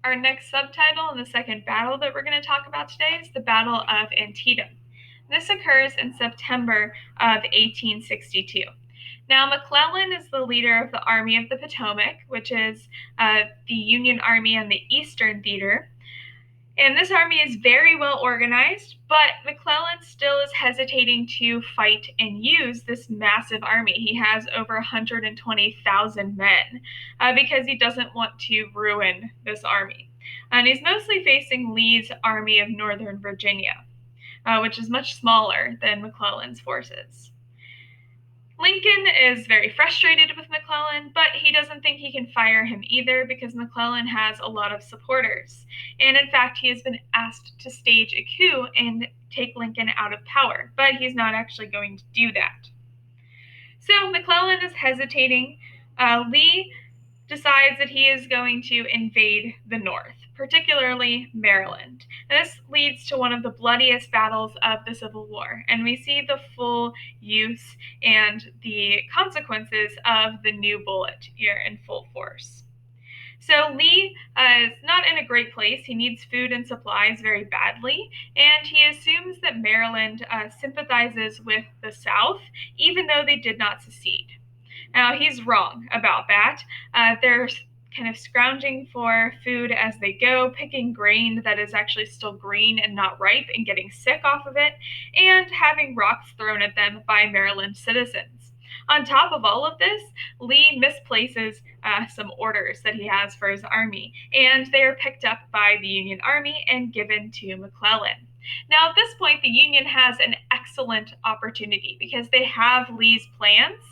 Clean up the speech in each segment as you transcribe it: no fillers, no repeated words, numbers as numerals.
Our next subtitle and the second battle that we're going to talk about today is the Battle of Antietam. This occurs in September of 1862. Now, McClellan is the leader of the Army of the Potomac, which is the Union Army on the Eastern Theater. And this army is very well organized, but McClellan still is hesitating to fight and use this massive army. He has over 120,000 men because he doesn't want to ruin this army. And he's mostly facing Lee's Army of Northern Virginia, which is much smaller than McClellan's forces. Lincoln is very frustrated with McClellan, but he doesn't think he can fire him either because McClellan has a lot of supporters. And in fact, he has been asked to stage a coup and take Lincoln out of power, but he's not actually going to do that. So McClellan is hesitating. Lee decides that he is going to invade the North, particularly Maryland. This leads to one of the bloodiest battles of the Civil War, and we see the full use and the consequences of the new bullet here in full force. So Lee is not in a great place. He needs food and supplies very badly, and he assumes that Maryland sympathizes with the South, even though they did not secede. Now, he's wrong about that. They're kind of scrounging for food as they go, picking grain that is actually still green and not ripe and getting sick off of it, and having rocks thrown at them by Maryland citizens. On top of all of this, Lee misplaces some orders that he has for his army, and they are picked up by the Union Army and given to McClellan. Now, at this point, the Union has an excellent opportunity because they have Lee's plans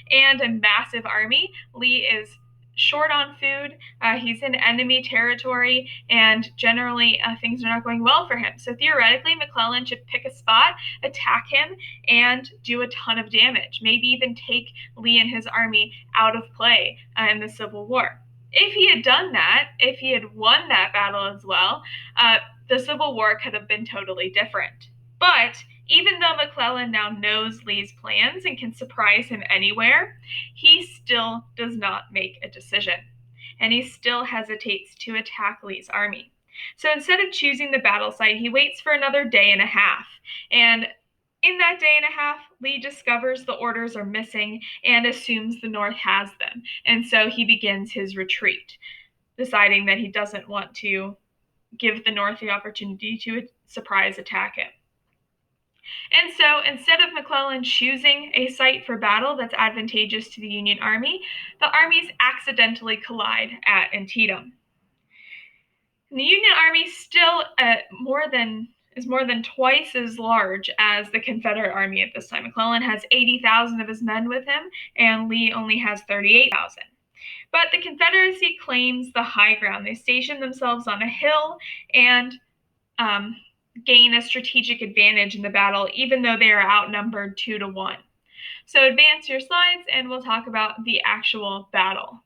and a massive army. Lee is short on food. He's in enemy territory, and generally things are not going well for him. So theoretically, McClellan should pick a spot, attack him, and do a ton of damage. Maybe even take Lee and his army out of play in the Civil War. If he had done that, if he had won that battle as well, the Civil War could have been totally different. But even though McClellan now knows Lee's plans and can surprise him anywhere, he still does not make a decision. And he still hesitates to attack Lee's army. So instead of choosing the battle site, he waits for another day and a half. And in that day and a half, Lee discovers the orders are missing and assumes the North has them. And so he begins his retreat, deciding that he doesn't want to give the North the opportunity to surprise attack him. And so instead of McClellan choosing a site for battle that's advantageous to the Union Army, the armies accidentally collide at Antietam. And the Union Army still is more than twice as large as the Confederate Army at this time. McClellan has 80,000 of his men with him, and Lee only has 38,000. But the Confederacy claims the high ground. They station themselves on a hill and gain a strategic advantage in the battle, even though they are outnumbered 2-1. So advance your slides, and we'll talk about the actual battle.